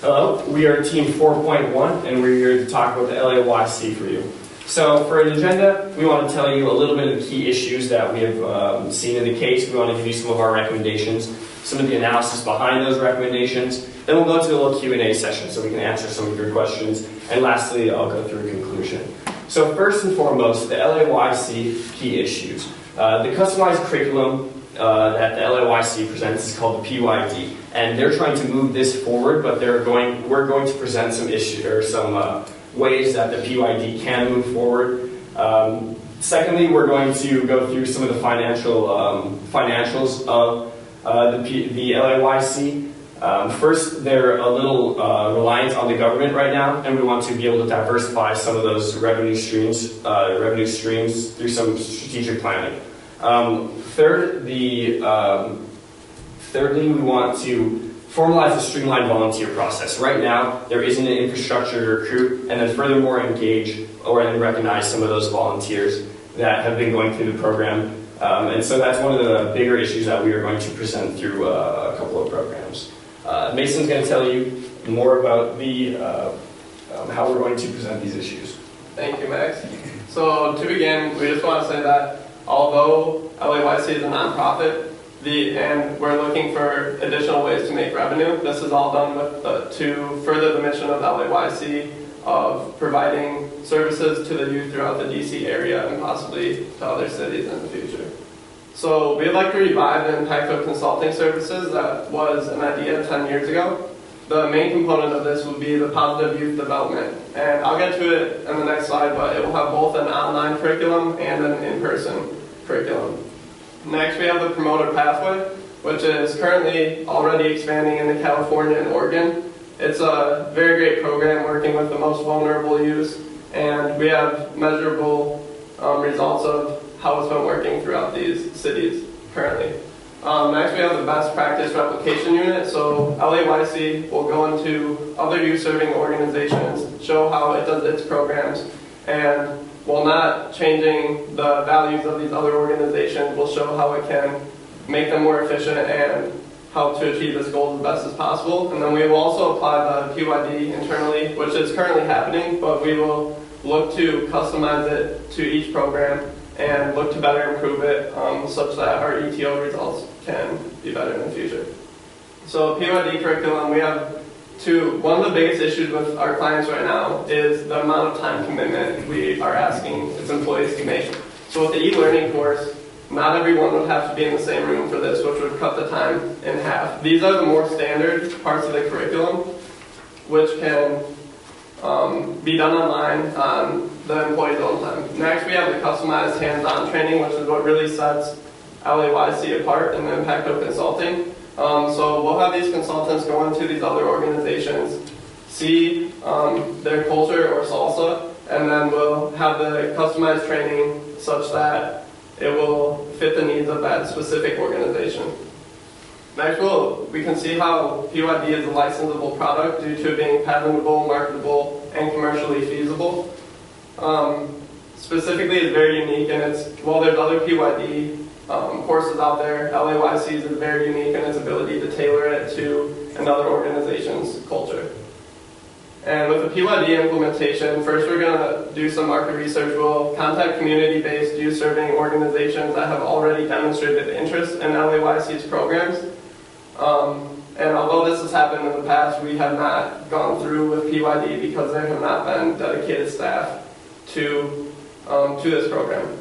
Hello, we are Team 4.1 and we're here to talk about the LAYC for you. So for an agenda, we want to tell you a little bit of the key issues that we have seen in the case. We want to give you some of our recommendations, some of the analysis behind those recommendations. Then we'll go to a little Q&A session so we can answer some of your questions. And lastly, I'll go through a conclusion. So first and foremost, the LAYC key issues. The customized curriculum that the LAYC presents is called the PYD, and they're trying to move this forward, but we're going to present some issues or some ways that the PYD can move forward. Secondly, we're going to go through some of the financials of the LAYC. First, they're a little reliant on the government right now, and we want to be able to diversify some of those revenue streams through some strategic planning. Thirdly, we want to formalize a streamlined volunteer process. Right now, there isn't an infrastructure to recruit, and then furthermore engage and recognize some of those volunteers that have been going through the program. And so that's one of the bigger issues that we are going to present through a couple of programs. Mason's going to tell you more about how we're going to present these issues. Thank you, Max. So to begin, we just want to say that although LAYC is a nonprofit, and we're looking for additional ways to make revenue, this is all done to further the mission of LAYC of providing services to the youth throughout the DC area and possibly to other cities in the future. So we'd like to revive the impact of consulting services that was an idea 10 years ago. The main component of this would be the positive youth development. And I'll get to it in the next slide, but it will have both an online curriculum and an in-person curriculum. Next, we have the promoter pathway, which is currently already expanding into California and Oregon. It's a very great program working with the most vulnerable youth, and we have measurable results of how it's been working throughout these cities currently. Next, we have the best practice replication unit. So LAYC will go into other youth-serving organizations, show how it does its programs, and while not changing the values of these other organizations, we'll show how it can make them more efficient and help to achieve its goals as best as possible. And then we will also apply the PYD internally, which is currently happening, but we will look to customize it to each program and look to better improve it such that our ETO results can be better in the future. So PYD curriculum, we have one of the biggest issues with our clients right now is the amount of time commitment we are asking its employees to make. So with the e-learning course, not everyone would have to be in the same room for this, which would cut the time in half. These are the more standard parts of the curriculum, which can be done online on the employee's own time. Next, we have the customized hands-on training, which is what really sets LAYC apart in the impact of consulting. So we'll have these consultants go into these other organizations, see their culture or salsa, and then we'll have the customized training such that it will fit the needs of that specific organization. Next, we can see how PYD is a licensable product due to it being patentable, marketable, and commercially feasible. Specifically, it's very unique, and while there's other PYD courses out there, LAYC is very unique in its ability to tailor it to another organization's culture. And with the PYD implementation, first we're going to do some market research. We'll contact community-based youth-serving organizations that have already demonstrated interest in LAYC's programs. And although this has happened in the past, we have not gone through with PYD because there have not been dedicated staff to this program.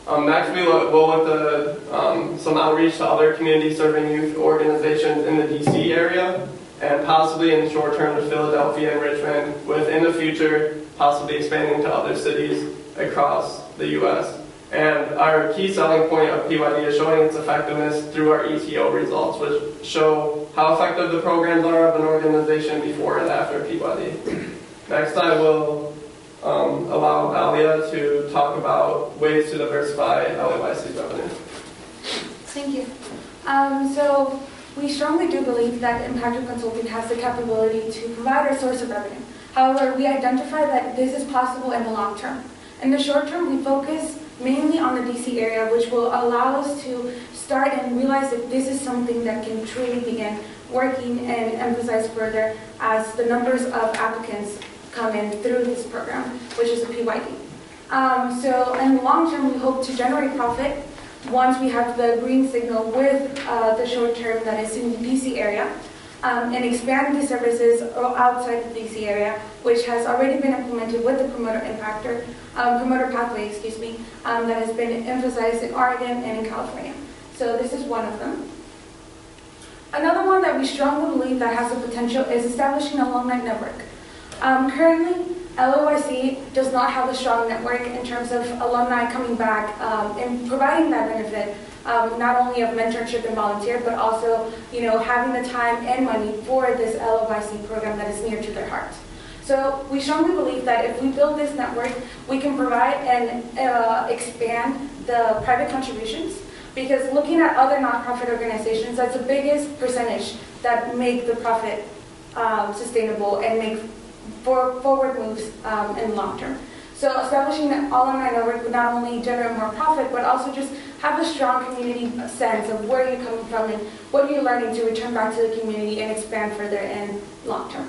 Next, we'll look at some outreach to other community-serving youth organizations in the DC area, and possibly in the short term to Philadelphia and Richmond, with in the future possibly expanding to other cities across the U.S. And our key selling point of PYD is showing its effectiveness through our ETO results, which show how effective the programs are of an organization before and after PYD. Next, I will allow Alia to talk about ways to diversify LAYC's revenue. Thank you. So we strongly do believe that Impactor Consulting has the capability to provide a source of revenue. However, we identify that this is possible in the long term. In the short term, we focus mainly on the DC area, which will allow us to start and realize that this is something that can truly begin working and emphasized further as the numbers of applicants come in through this program, which is a PYD. So in the long term, we hope to generate profit once we have the green signal with the short term that is in the DC area, and expand the services outside the DC area, which has already been implemented with the promoter pathway, that has been emphasized in Oregon and in California. So this is one of them. Another one that we strongly believe that has the potential is establishing an alumni network. Currently, LOYC does not have a strong network in terms of alumni coming back and providing that benefit, not only of mentorship and volunteer, but also, having the time and money for this LOYC program that is near to their heart. So we strongly believe that if we build this network, we can provide and expand the private contributions, because looking at other nonprofit organizations, that's the biggest percentage that make the profit sustainable and make forward moves in the long term. So establishing an alumni network would not only generate more profit, but also just have a strong community sense of where you're coming from and what you're learning to return back to the community and expand further in long term.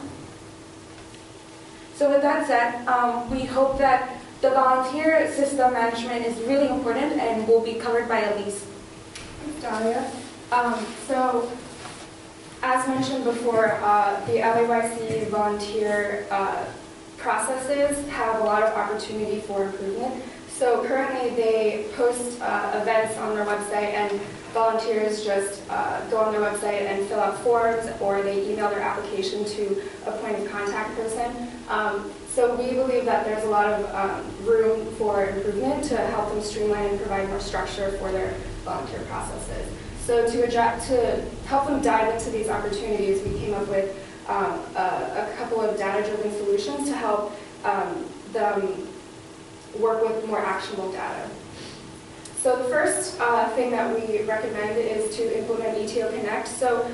So with that said, we hope that the volunteer system management is really important and will be covered by Elise. Dalia. So, as mentioned before, the LAYC volunteer processes have a lot of opportunity for improvement. So currently they post events on their website, and volunteers just go on their website and fill out forms, or they email their application to a point of contact person. So we believe that there's a lot of room for improvement to help them streamline and provide more structure for their volunteer processes. So to help them dive into these opportunities, we came up with a couple of data-driven solutions to help them work with more actionable data. So the first thing that we recommend is to implement ETO Connect. So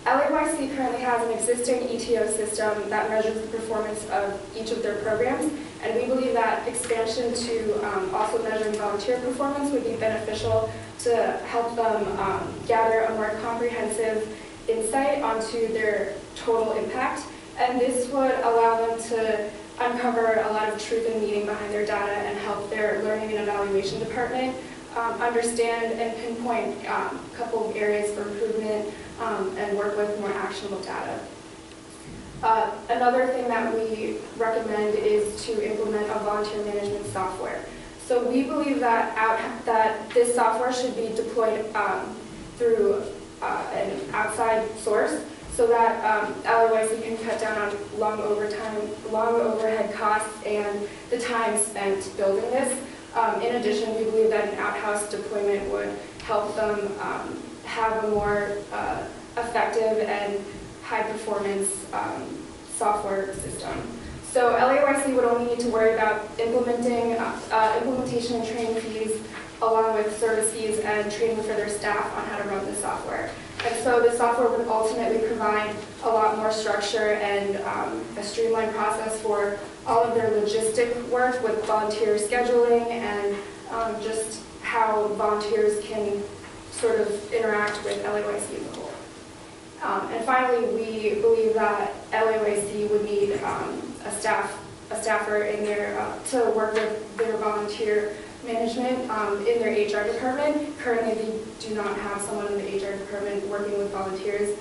LAYC currently has an existing ETO system that measures the performance of each of their programs, and we believe that expansion to also measuring volunteer performance would be beneficial to help them gather a more comprehensive insight onto their total impact, and this would allow them to uncover a lot of truth and meaning behind their data and help their learning and evaluation department understand and pinpoint a couple of areas for improvement and work with more actionable data. Another thing that we recommend is to implement a volunteer management software. So we believe that this software should be deployed through an outside source, so that LAYC can cut down on long overhead costs and the time spent building this. In addition, we believe that an out-house deployment would help them have a more effective and high-performance software system. So LAYC would only need to worry about implementation and training fees, along with service fees and training for their staff on how to run the software. And so the software would ultimately provide a lot more structure and a streamlined process for all of their logistic work with volunteer scheduling and just how volunteers can sort of interact with LAYC as a whole. And finally, we believe that LAYC would need a staffer in there to work with their volunteer management in their HR department. Currently, they do not have someone in the HR department working with volunteers.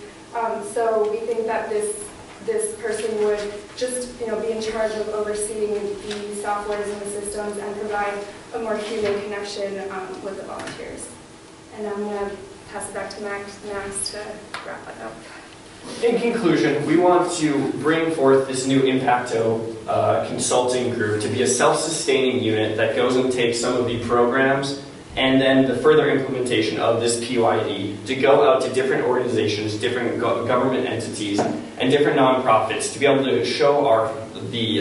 So we think that this person would just be in charge of overseeing the softwares and the systems and provide a more human connection with the volunteers. And I'm going to pass it back to Max to wrap it up. In conclusion, we want to bring forth this new Impacto consulting group to be a self-sustaining unit that goes and takes some of the programs and then the further implementation of this PYD to go out to different organizations, different government entities, and different nonprofits to be able to show the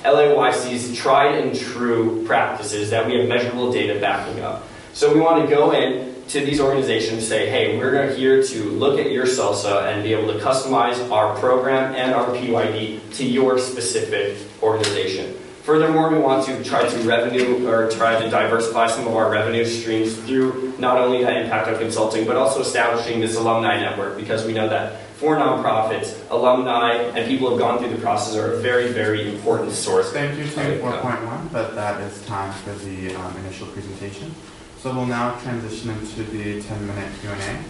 LAYC's tried and true practices that we have measurable data backing up. So we want to go in to these organizations, say, hey, we're here to look at your salsa and be able to customize our program and our PYD to your specific organization. Furthermore, we want to try to diversify some of our revenue streams through not only that Impacto consulting, but also establishing this alumni network, because we know that for nonprofits, alumni, and people who have gone through the process are a very, very important source. Thank you, Team 4.1, but that is time for the initial presentation. So we'll now transition into the 10-minute Q&A.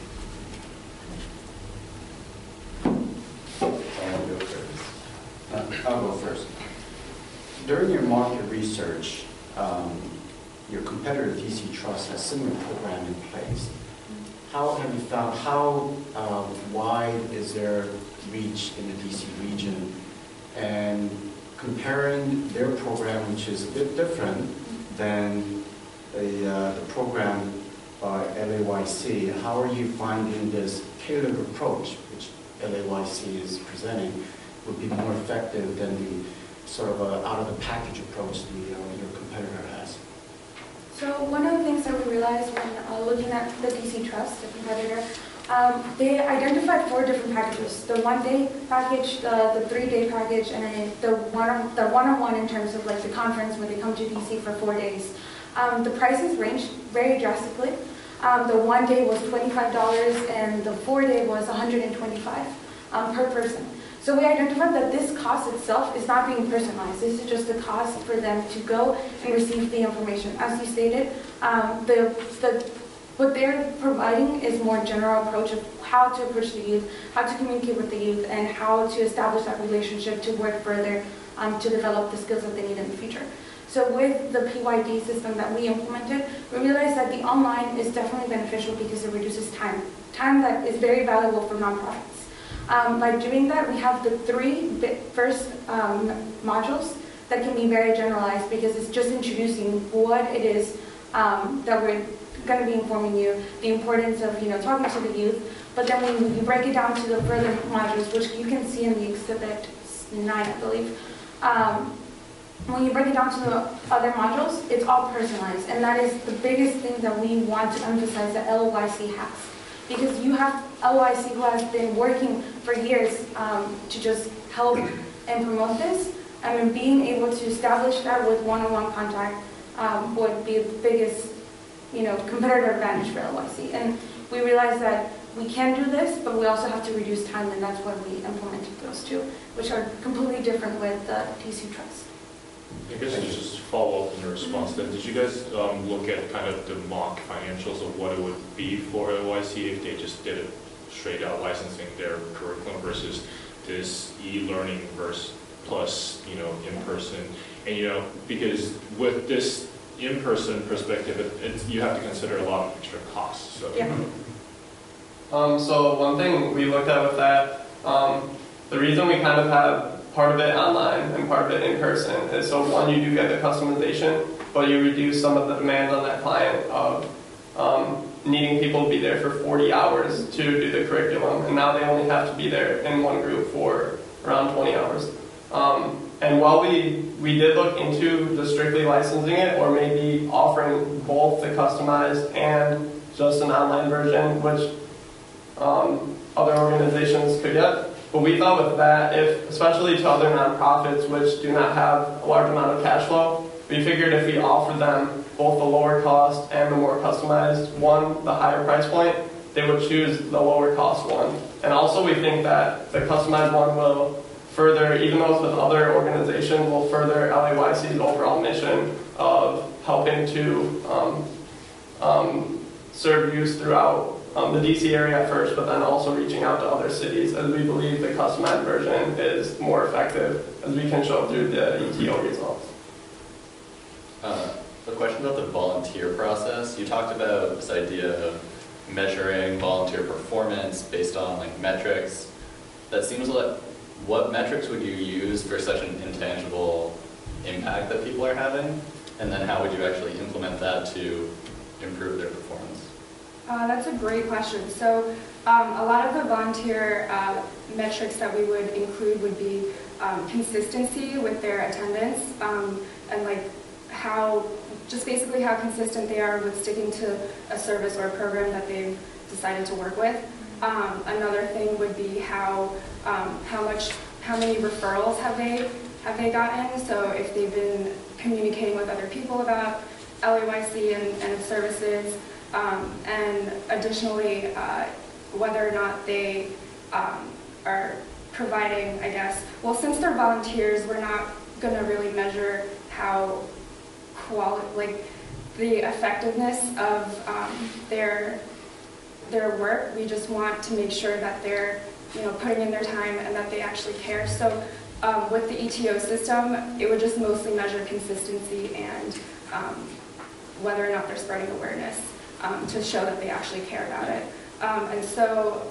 I'll go first. During your market research, your competitor DC Trust has similar program in place. How have you found, how wide is their reach in the DC region? And comparing their program, which is a bit different than the program by LAYC, how are you finding this tailored approach, which LAYC is presenting, would be more effective than the sort of out-of-the-package approach your competitor has? So one of the things that we realized when looking at the DC Trust, the competitor, they identified 4 different packages: the 1-day package, the 3-day package, and then the one-on-one in terms of like the conference where they come to DC for 4 days. The prices ranged very drastically. The 1 day was $25 and the 4-day was $125 per person. So we identified that this cost itself is not being personalized. This is just the cost for them to go and receive the information. As you stated, what they're providing is more general approach of how to approach the youth, how to communicate with the youth, and how to establish that relationship to work further to develop the skills that they need in the future. So with the PYD system that we implemented, we realized that the online is definitely beneficial because it reduces time that is very valuable for nonprofits. By doing that, we have the 3 first modules that can be very generalized because it's just introducing what it is that we're going to be informing you, the importance of talking to the youth. But then when you break it down to the further modules, which you can see in the exhibit 9, I believe, when you break it down to the other modules, it's all personalized, and that is the biggest thing that we want to emphasize that LOYC has. Because you have LOYC who has been working for years to just help and promote this. I mean, being able to establish that with one-on-one contact would be the biggest, competitive advantage for LOYC. And we realized that we can do this, but we also have to reduce time, and that's why we implemented those 2, which are completely different with the DC Trust. I guess to just follow up in your response then, did you guys look at kind of the mock financials of what it would be for LYC if they just did it straight out licensing their curriculum versus this e-learning versus plus, in-person? And, because with this in-person perspective, you have to consider a lot of extra costs. So. Yeah. So one thing we looked at with that, the reason we kind of have part of it online and part of it in person is so one, you do get the customization, but you reduce some of the demands on that client of needing people to be there for 40 hours to do the curriculum, and now they only have to be there in one group for around 20 hours. And while we did look into the strictly licensing it, or maybe offering both the customized and just an online version, which other organizations could get. But we thought with that, especially to other nonprofits which do not have a large amount of cash flow, we figured if we offered them both the lower cost and the more customized one, the higher price point, they would choose the lower cost one. And also we think that the customized one will further, even though it's with other organizations, will further LAYC's overall mission of helping to serve youth throughout the DC area at first, but then also reaching out to other cities, as we believe the customized version is more effective, as we can show through the ETO results. A question about the volunteer process. You talked about this idea of measuring volunteer performance based on metrics. That seems like, what metrics would you use for such an intangible impact that people are having? And then how would you actually implement that to improve their performance? That's a great question. So a lot of the volunteer metrics that we would include would be consistency with their attendance and basically how consistent they are with sticking to a service or a program that they've decided to work with. Another thing would be how many referrals have they gotten. So if they've been communicating with other people about LAYC and its services. And additionally, whether or not they are providing, I guess, well, since they're volunteers, we're not going to really measure how the effectiveness of their work. We just want to make sure that they're putting in their time and that they actually care. So with the ETO system, it would just mostly measure consistency and whether or not they're spreading awareness to show that they actually care about it. And so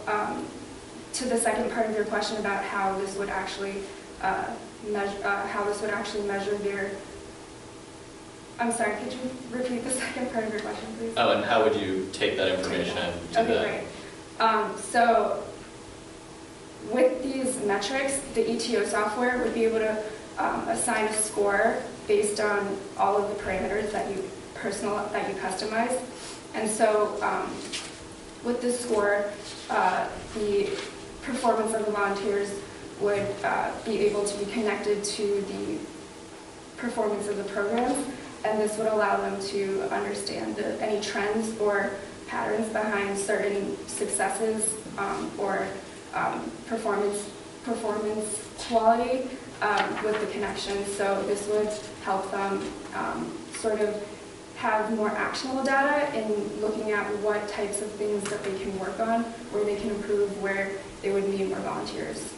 to the second part of your question about how this would actually measure their, I'm sorry, could you repeat the second part of your question, please? Oh, and how would you take that information to Okay, great. So with these metrics, the ETO software would be able to assign a score based on all of the parameters that you customize. And so with this score, the performance of the volunteers would be able to be connected to the performance of the programs, and this would allow them to understand any trends or patterns behind certain successes or performance quality with the connections. So this would help them sort of have more actionable data in looking at what types of things that they can work on, where they can improve, where they would need more volunteers.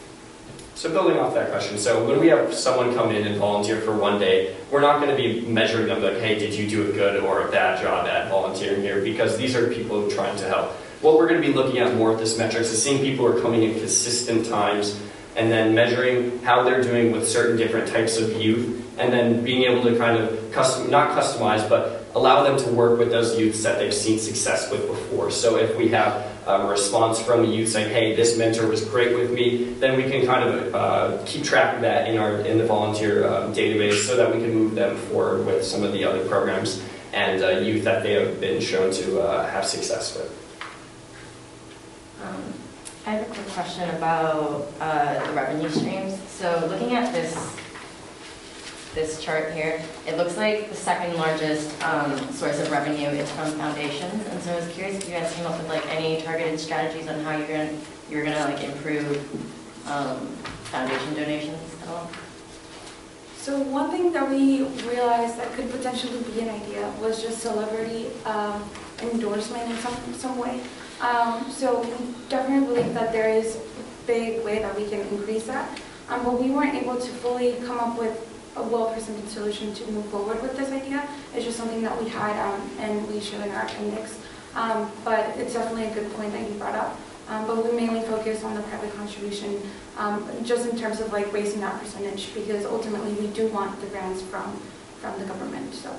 So building off that question, so when we have someone come in and volunteer for one day, we're not going to be measuring them like, hey, did you do a good or a bad job at volunteering here? Because these are people who are trying to help. What we're going to be looking at more with this metrics is seeing people who are coming in consistent times and then measuring how they're doing with certain different types of youth, and then being able to kind of not customize, but allow them to work with those youths that they've seen success with before. So if we have a response from a youth saying, hey, this mentor was great with me, then we can kind of keep track of that in the volunteer database so that we can move them forward with some of the other programs and youth that they have been shown to have success with. I have a quick question about the revenue streams. So looking at this chart here, it looks like the second largest source of revenue is from foundations. And so I was curious if you guys came up with like any targeted strategies on how you're gonna like improve foundation donations at all. So one thing that we realized that could potentially be an idea was just celebrity endorsement in some way. So we definitely believe that there is a big way that we can increase that. But we weren't able to fully come up with a well-presented solution to move forward with this idea. It's just something that we had and we showed in our appendix. But it's definitely a good point that you brought up. But we mainly focus on the private contribution just in terms of like raising that percentage, because ultimately we do want the grants from the government. So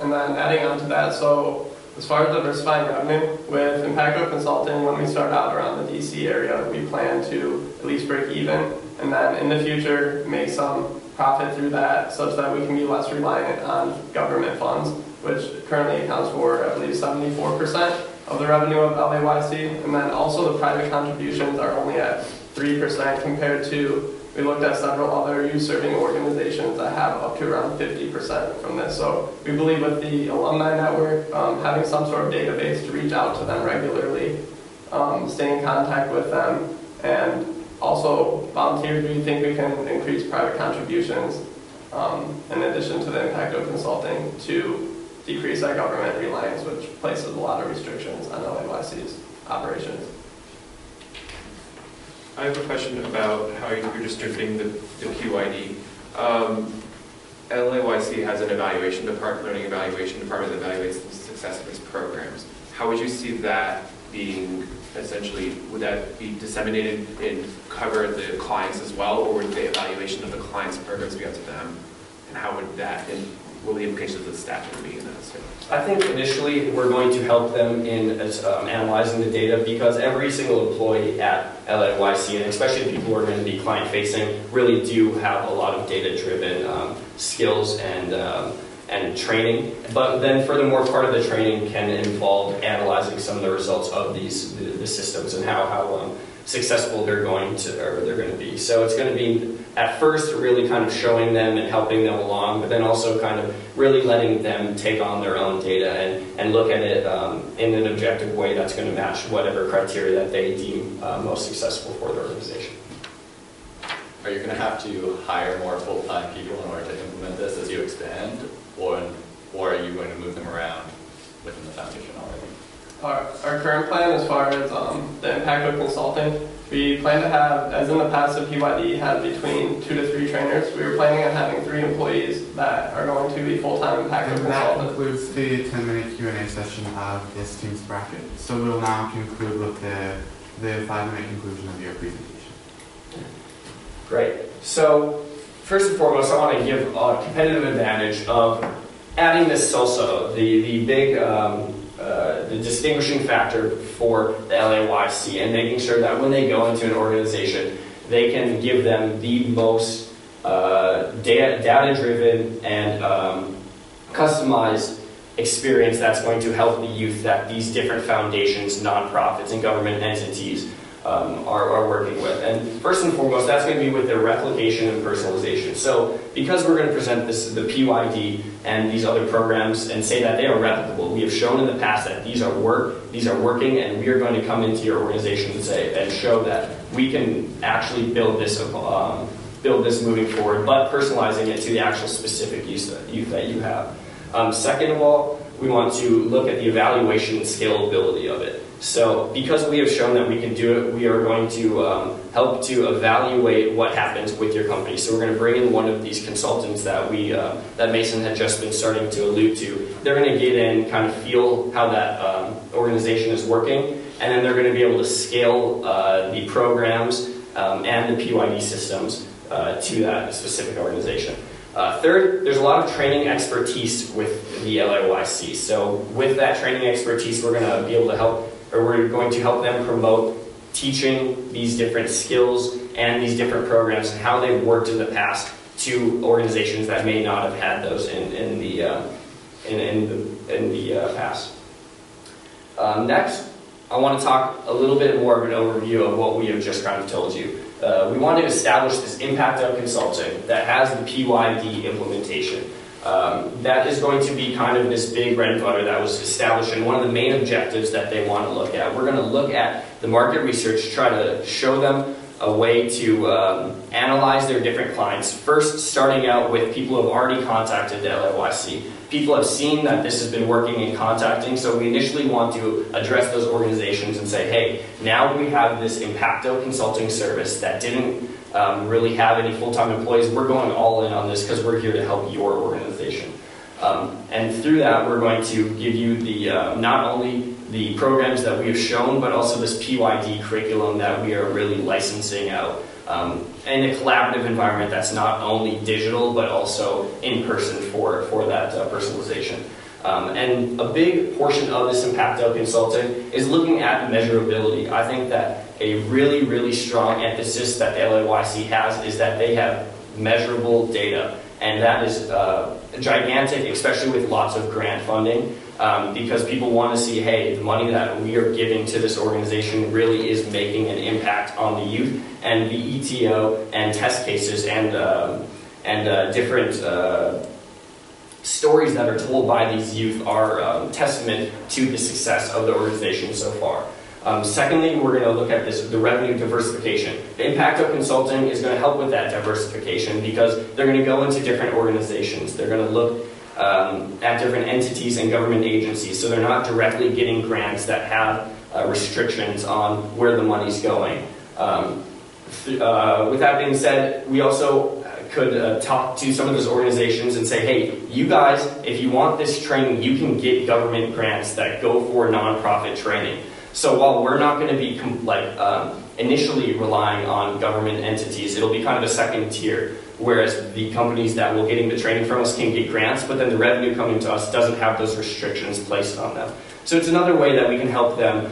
and then adding on to that, so as far as diversifying revenue, with Impacto Consulting, when we start out around the DC area, we plan to at least break even, and then in the future make some profit through that such that we can be less reliant on government funds, which currently accounts for, I believe, 74% of the revenue of LAYC. And then also the private contributions are only at 3% compared to, we looked at several other youth-serving organizations that have up to around 50% from this. So we believe with the alumni network, having some sort of database to reach out to them regularly, stay in contact with them, and also volunteers, we think we can increase private contributions in addition to the Impacto Consulting to decrease our government reliance, which places a lot of restrictions on LAYC's operations. I have a question about how you're distributing the QID. LAYC has an evaluation department, learning evaluation department that evaluates the success of its programs. How would you see that being essentially, would that be disseminated and cover the clients as well, or would the evaluation of the clients' programs be up to them? And how would that, and what would the implications of the staffing be in that? I think initially we're going to help them in analyzing the data, because every single employee at LAYC, and especially the people who are going to be client-facing, really do have a lot of data-driven skills and training. But then furthermore, part of the training can involve analyzing some of the results of the systems and how successful they're going to be. So it's going to be at first really kind of showing them and helping them along, but then also kind of really letting them take on their own data and look at it in an objective way that's going to match whatever criteria that they deem most successful for their organization. Are you going to have to hire more full-time people in order to implement this as you expand, or are you going to move them around within the foundation already? Our current plan, as far as the impact of consulting, we plan to have, as in the past, the PYD had between 2 to 3 trainers. We were planning on having 3 employees that are going to be full-time impact And that consultants. concludes the 10-minute Q&A session of this team's bracket. So we'll now conclude with the 5-minute conclusion of your presentation. Great. So first and foremost, I want to give a competitive advantage of adding this SOSA, the big, the distinguishing factor for the LAYC, and making sure that when they go into an organization, they can give them the most data-driven and customized experience that's going to help the youth that these different foundations, nonprofits, and government entities are working with. And first and foremost, that's going to be with their replication and personalization. So because we're going to present the PYD and these other programs and say that they are replicable, we have shown in the past that these are working, and we are going to come into your organization and show that we can actually build this moving forward, but personalizing it to the actual specific youth that you have. Second of all, we want to look at the evaluation and scalability of it. So because we have shown that we can do it, we are going to help to evaluate what happens with your company. So we're going to bring in one of these consultants that that Mason had just been starting to allude to. They're going to get in, kind of feel how that organization is working, and then they're going to be able to scale the programs and the PYD systems to that specific organization. Third, there's a lot of training expertise with the LAYC. So with that training expertise, we're going to be able to help, or we're going to help them promote teaching these different skills and these different programs and how they've worked in the past to organizations that may not have had those in the past. Next, I want to talk a little bit more of an overview of what we have just kind of told you. We want to establish this impact of consulting that has the PYD implementation. That is going to be kind of this big bread and butter that was established, and one of the main objectives that they want to look at. We're going to look at the market research, try to show them a way to analyze their different clients. First, starting out with people who have already contacted the LAYC. People have seen that this has been working in contacting, so we initially want to address those organizations and say, hey, now we have this Impacto consulting service that didn't really have any full-time employees. We're going all in on this because we're here to help your organization. And through that, we're going to give you the not only the programs that we have shown, but also this PYD curriculum that we are really licensing out in a collaborative environment that's not only digital, but also in person for that personalization. And a big portion of this Impacto consulting is looking at measurability. I think that a really, really strong emphasis that the LAYC has is that they have measurable data. And that is gigantic, especially with lots of grant funding, because people want to see, hey, the money that we are giving to this organization really is making an impact on the youth, and the ETO and test cases and different stories that are told by these youth are testament to the success of the organization so far. Secondly, we're going to look at the revenue diversification. The Impacto Consulting is going to help with that diversification because they're going to go into different organizations. They're going to look at different entities and government agencies, so they're not directly getting grants that have restrictions on where the money's going. With that being said, we also could talk to some of those organizations and say, hey, you guys, if you want this training, you can get government grants that go for nonprofit training. So while we're not going to be initially relying on government entities, it'll be kind of a second tier, whereas the companies that will getting the training from us can get grants, but then the revenue coming to us doesn't have those restrictions placed on them. So it's another way that we can help them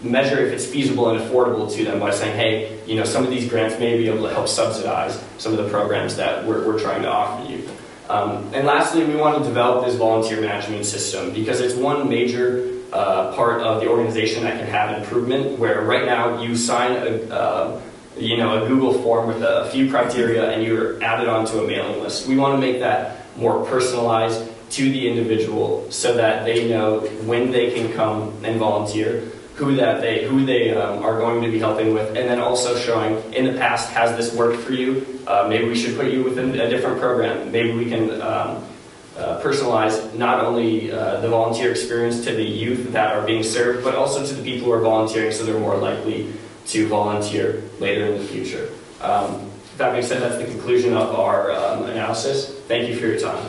measure if it's feasible and affordable to them by saying, hey, you know, some of these grants may be able to help subsidize some of the programs that we're trying to offer you. And lastly, we want to develop this volunteer management system because it's one major part of the organization that can have improvement, where right now you sign a Google form with a few criteria and you're added onto a mailing list. We want to make that more personalized to the individual so that they know when they can come and volunteer, who they are going to be helping with, and then also showing in the past, has this worked for you? Maybe we should put you within a different program. Maybe we can personalize not only the volunteer experience to the youth that are being served, but also to the people who are volunteering so they're more likely to volunteer later in the future. That being said, that's the conclusion of our analysis. Thank you for your time.